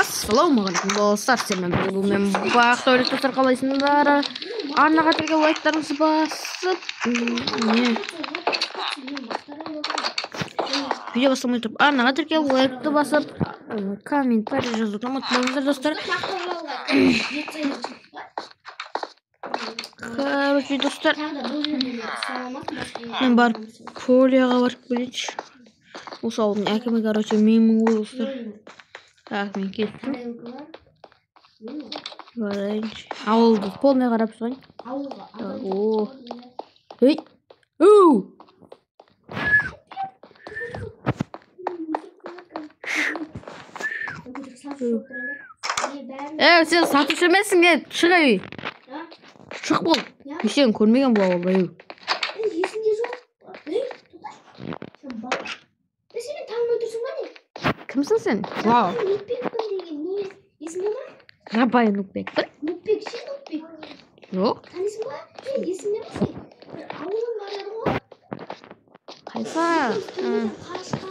Assalamualaikum dostlar, men bak öyle dostlar kalaysınlar. Anaga tilge like'larыңызды басып, видео бастамай тұрып, anaga tilge лайкты басып, комментарий жазуды ұмытпаңыздар достар. Короче, достар, мен барып Колияға барып келейінші. Осы ауылдың әкімі, короче, менің ғой достар. Так, мен кеттім. Барайыншы. Ауылды полный қарап шығайын. О. Ей. Оу. Сен сатушы емессің, шық ей. Шық бол. Сен көрмеген бұл ауылда. Есінде жоқ. Сен танымай тұрсың ба не? Кімсің сен? Вау. Нукбекпін деген не? Есіңде ма? Жабайы Нукбекпін? Нукбек, сен Нукбек. Жоқ. Танисың ба? Есіңде ма сен? Ауылың бар еді ғой. Қайса? Қашқан.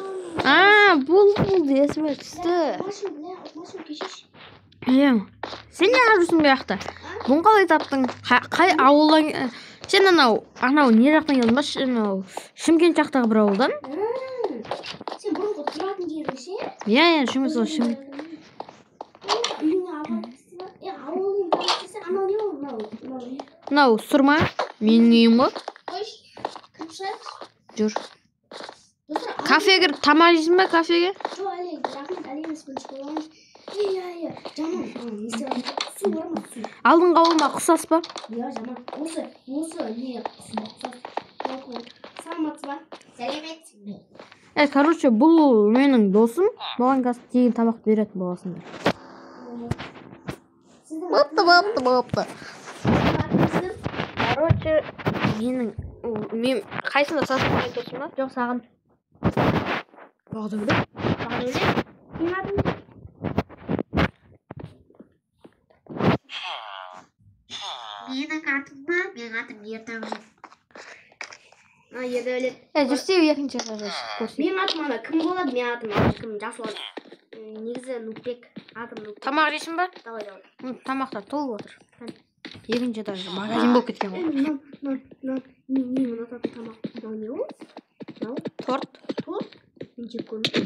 Бұл есіме түсті. Машин кешеш. Сен не жүрсің бұл жақта? Бұны қалай таптың? Қай ауылдан... Сен анау не жақтан келдің ба? Шымкент жақтағы бір ауылдан? Сен бұрынғы тұратын жерің ше? Шымкент сол Шымкент. Үйіңе ауылың барып анау не ол? Мынау сұрма? Менің үйім ғой. Қойш, кіріп шығайықшы. Жүр. Кафеге тамақ жейсің ба, кафеге? Жоқ, әлі, рахмет, әлі емес бірінші болғанымыз. Жаман, не істеп су бар ма, су? Алдыңға болма, құсас ба? Жаман, осы не құсас? Саламатсыз ба? Сәлемет. Короче, бұл менің досым. Маған қазір тегін тамақ беретін боласыңдар. Бопты. Короче, мен қайсында сатып айтырсың ба? Жоқ, саған. Бағдәулет? Менің атым не? Менің атым Ертаңбек. Ердәулет. Жүрсе екінші көрсет. Менің атым ана кім болады? Менің атым кім жасы болады? Негізі Нукбек. Атым Нукбек. Тамақ жейсің ба? Давай. Тамақтар толып отыр. Екінші этажда магазин болып кеткен ғой. Не ұнататын тамақ? Не ол? Торт. Торт? Мен жеп көрмедім.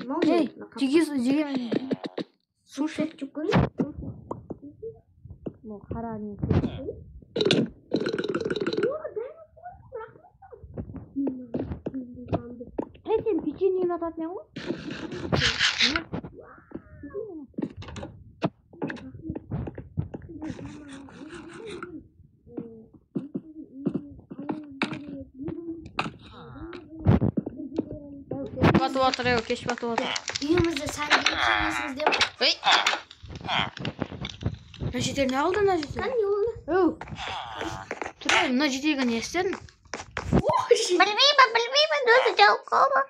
Жеген. Суши жеп көрмедім. Қара не? Сен печенье ұнататын ғой? Батып отыр, кеш батып отыр. Үйімізді сәндейміз есіңізде ме? Мына жетер не алды, мына жетер? Не болды? Тұр, мына жетерге не істедің? Білмеймін, өзі жауып қалма.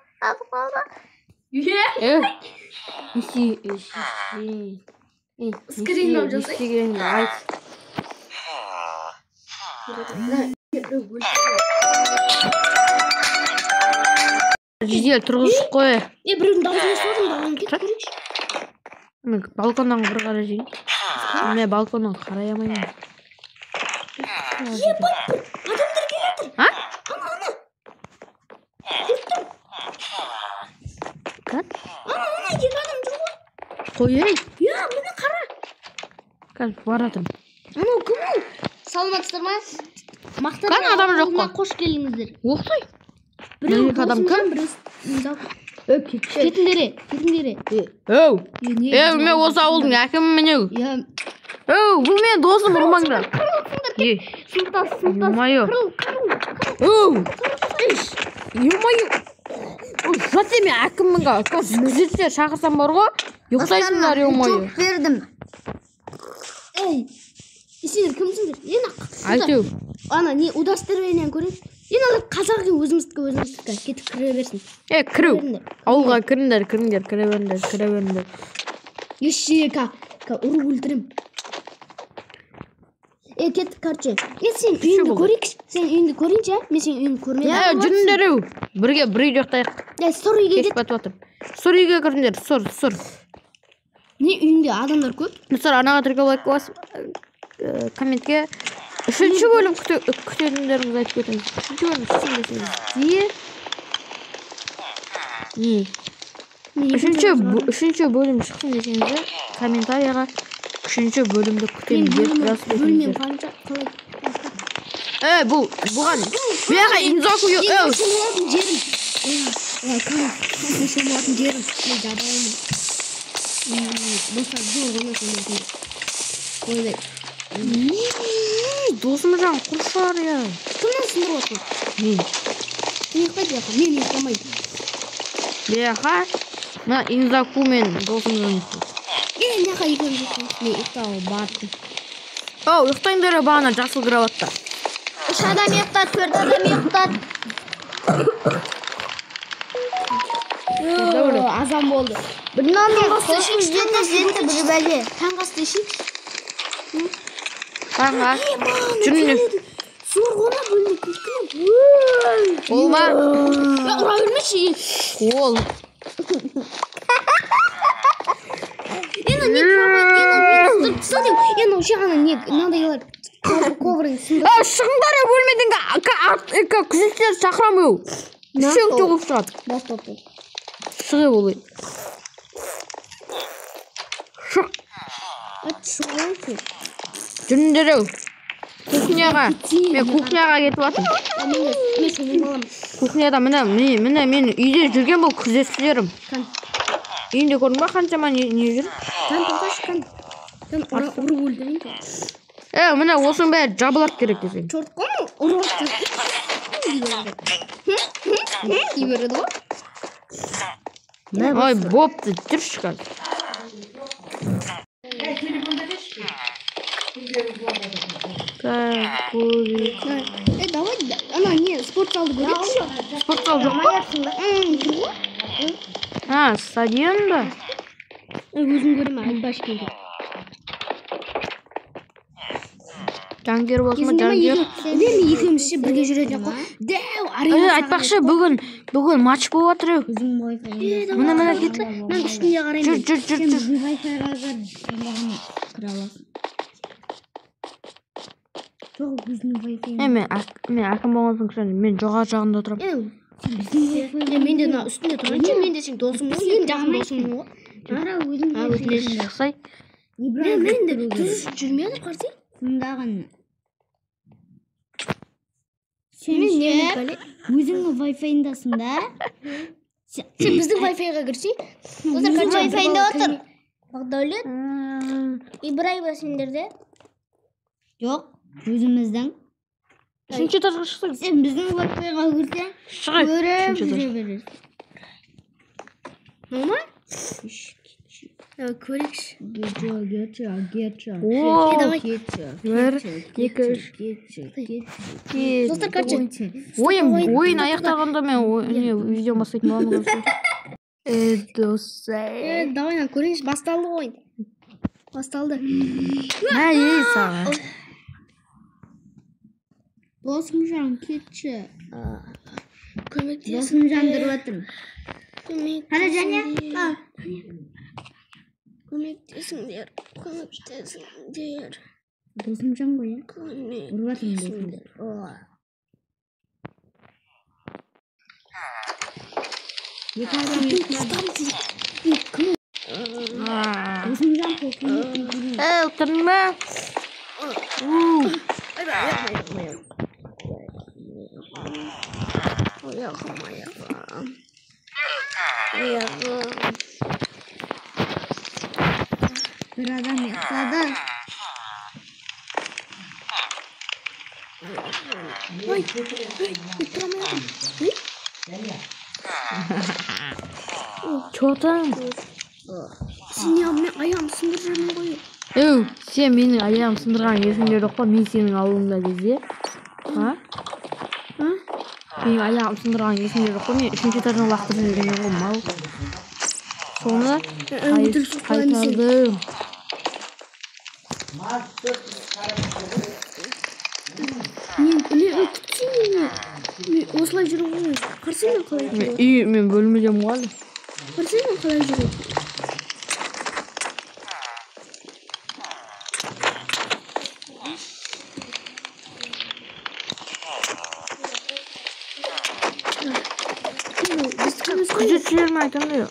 Скринлап жасай. Айт. Жедел тұрғызып қой. Біреудің дауысын естіп отырмын, кетіп көрейікші. Мен балконнан бір қарай жейін. Мен балконнан қарай алмаймын. Адамдар келеді. Ана. Кәт? Ана, екі адам жүр ғой. Қой ей. Мені қара. Кәт, баратым. Анау кім ол? Саламатсыздар ма? Қан адам жоқ қой. Қош келдіңіздер. Оқтай. Біреу адам кім? Кетіндері. Мен осы ауылдың әкімі мінеу. Бұл мен досым, ұрмаңдар. Сымтас. Юмайо. Юмайо. Зате мен әкімімға күзетшілер шақырсам бар ғой, ұйықтайсыңдар, юмайо. Жоқ бердім. Сендер кімсіңдер? Айту. Ана, не удостоверениені көрейін. Алып қазақ өзіміздікі кетіп кіре берсін. Кіру. Ауылға кіріңдер, кіре беріңдер. Еші, ұрып өлтірем. Kеттік, короче. Сен үйіңді көрейікші. Сен үйіңді көрейінші, мен сен үйіңді көрмеймін. Жүріңдер. Бірге бір үйде ұйықтайық. Сұр үйге Кеш батып жатыр. Сұр үйге кіріңдер. Сұр. Не үйіңде адамдар көп? Мысыр анаға түрге лайк бас комментке 3-ші бөлім күтетіндеріңізді айтып кетіңіз. 3-ші бөлім үшінші бөлім шықсын десеңіздер комментарияға 3-ші бөлімді күтемін деп жазып кетіңіздер. Бұған бияға имзаку досым жан құршар я. Кімнен сындырып отыр? Мен. Сен ұйықтай бияқа, мен ұйықтамайды. Бияқа, мына имзаку мен досым жан. Неқа екеуін жүрсің? Мен ұйықтауы бардым. Ұйықтайыңдар бағана жасыл кроватта. 3 адам ұйықтады, 4 адам ұйықтады. Азан болды. Бірінен қосты ішіп, бір бәле. Таңғасты ішіп. Таңға. Жүріңдер. Суыр ғона бөліне көшкіне. Ол ма? Ұра бермеші. Ол. Ена не пробует, ена ұшағаны не, надайлар коврын сындыр. Шығыңдар бөлмеден күзетшілер шақырамау. Үшең жоғып шығады. Бастап. Шығы болай. Шық. Шығайсы. Жүріңдер. Кухняға. Мен кухняға кетіп атым. Мен сені балам. Кухняда міне мен үйде жүрген бұл күзетшілерім. Үйінде көрдің ба қаншама не жүр? Тоқташы. Сен ұры өлдің. Міне осының бәрі жабылап керек десең. Чортқа мı? Ұры Ибереді ғой? Ой, бопты, жүрші қазір. Давай, ана не, спортзалды көрейікші. Спортзал жоқ па? Стадион ба? Өзім көрем, әлбаш келді. Жангер болсын ма, жангер? Мен екеумізше бірге жүретін қой. Дәу, арена. Айтпақшы, бүгін матч болып атыр. Мына кетті. Мен үстінде қараймын. Мен әкім болған соң мен жоғары жағында отырам. Мен де үстінде тұрайыншы, мен де сен досым ғой, ең жақын досым ғой. Өтінеш шықсай. Мен де түзіс жүрмеді қарсай. Сындағын. Сен өзіңнің Wi-Fi-індасың да? Сен біздің Wi-Fi-ға кірсей? Біздің Wi-Fi-ында отыр. Бағдаулет? Ибраева сендерде? Жоқ, өзіміздің. Үшінші этажға шықсай. Сен біздің Wi-Fi-ға кірсең, Шығай. көріп жүре бересің. Нормаль? Көрейікші. Кетші. Бір, екі, үш. Достар, қачы? Ойын аяқтағанда мен видео бастайтын боламын. Достар. Давай, көрейікші. Басталды ойын. Басталды. Ей, саған. Досым жан, кетші. Көмектесін. Досым жан дұрватым. Хана және? Көмектесіңдер. Досым жан ғой, ұрватым досымдер. Екі адам етмеді. Досым жан қоқын. Отырың ба? Bir adam yatladı. Çortan. Sen ya ben ayağımı sındıracağım koyuyor. Sen benim ayağımı sındırgan kesinde yok mu? Ben senin avlumda gezi. Ha? Benim ayağımı sındırgan kesinde yok mu? Ben 3. etajına laktırın dedim yok mu? Sonra kaytardım. Ne gitsin. Osman жүріп қарсың ба қалай жүреді? Мен бөлмедем ғой. Қарсың ба қалай жүреді? Күзетшілерім айтамын.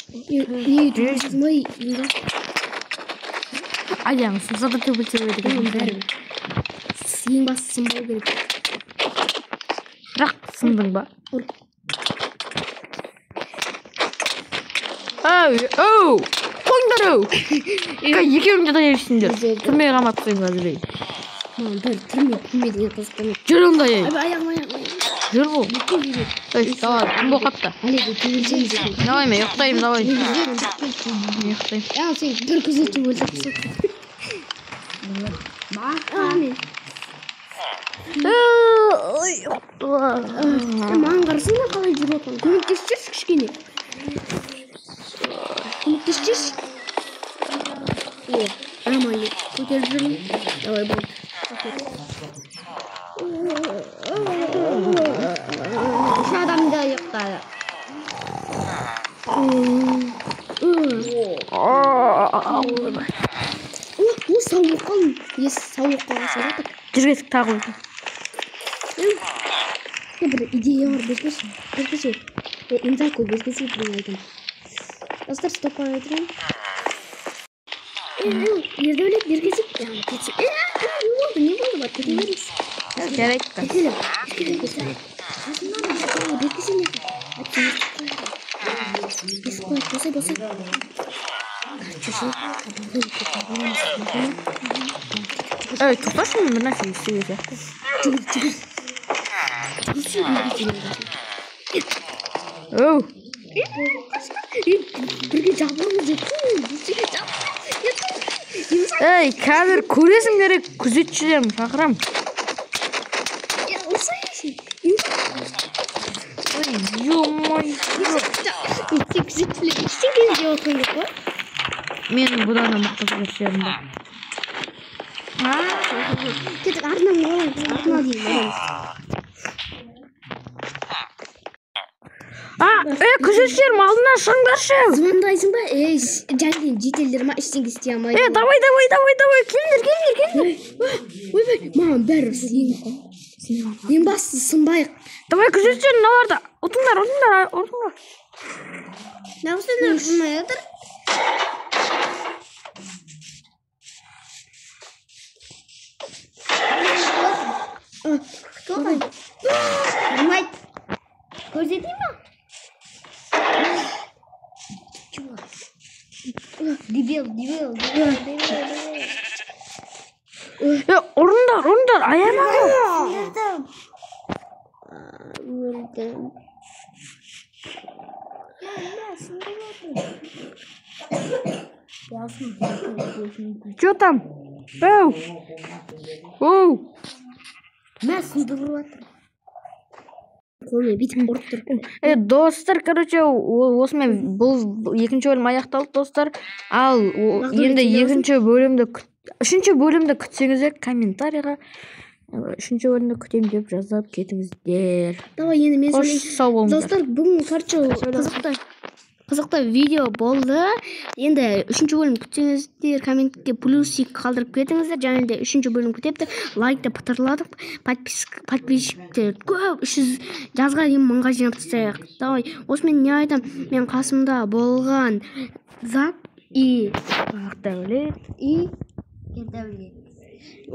Ой, Аяғың сынса да төбел-төбел деген. ең бастысы сынбау керек. Бірақ сындың ба? Ұр. Оу! Қойыңдар оу! Екеуің де дайырсыңдар. Түрмеге қаматсың қазір. Bir türme diye kızdım. Жүр онда ей. Ayağım. Жүр бұл. Давай, кім боқатты? Hadi tüyülseniz. Давай, мен ұйықтаймын, давай. Мен Ұйықтаймын. Ya sen bir күзетші өлсек. Амен. Маған қарасың ба қалай жүріп отырмын? Көмектесші кішкене. Көмектесші. Нормально. Көтеріп жүрмін. Давай болды. Şu adam da yıktı. O savuk kalın. Yes, savuk kalın. Жүргесік тағы қойды. Bir ideya var. Beklesin. İmza koy. Beklesin. Dostlar stop ayırın. Yerde öyle beklesin. Yani geçsin. Ne oldu? Bak gidebiliriz. Gerek de. Gidelim. Beklesin. Bosa. Evet, tutarsın mı? Nasıl istiyorsa? Çıkır. Оу! Бірге жабылыңыз Ей, қазір көресің керек күзетшілерім, шақырам. Мен бұдан мықты күзетшілерім бар. Күзетшілерім алдынан шығыңдаршы. Звондайсың ба? Жаңген жетелдер ма іштен істей алмайды. Давай. Келіңдер. Ойбай, маған бәрі сен. Ең бастысы сынбайық. Давай күзетшілерім мыналарда. Отыңдар. Ne olsun sınmayadır? Kolay. Mike. Görsedin mi? Dibil. Orundar. Ayağına al. Öldüm. Что там? Оу. Ben sındırıyorum. Қолмен бүйтіп ұрып тұр. Достар, короче, осымен бұл екінші бөлім аяқталды, достар. Ал енді үшінші бөлімді күтсеңіздер комментарийға үшінші бөлімді күтемін деп жазып кетіңіздер. Давай енді мен сау болыңыздар. Достар, бүгін короче қызықты видео болды. Енді үшінші бөлім күтсеңіздер комментке плюсик қалдырып кетіңіздер. Және де үшінші бөлім күтепті. Лайкты пытырладық. Подписчиктер көп 300 жазға дейін 1000-ға жинап тастайық. Давай, осымен не айтам? Мен қасымда болған Зак и Бақдәулет и Ердәулет.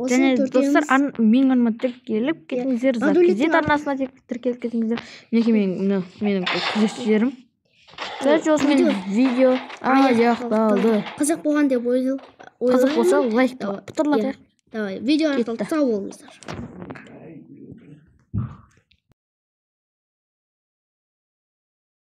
Және достар, менің арнама тіркеліп кетіңіздер. Закизет арнасына тіркеліп кетіңіздер. Менің күзетшілерім. Короче, осымен видео аяқталды. Қызық болған деп ойлаймын. Қызық болса лайк пытырлатайық. Давай, видео аяқталды. Сау болыңыздар.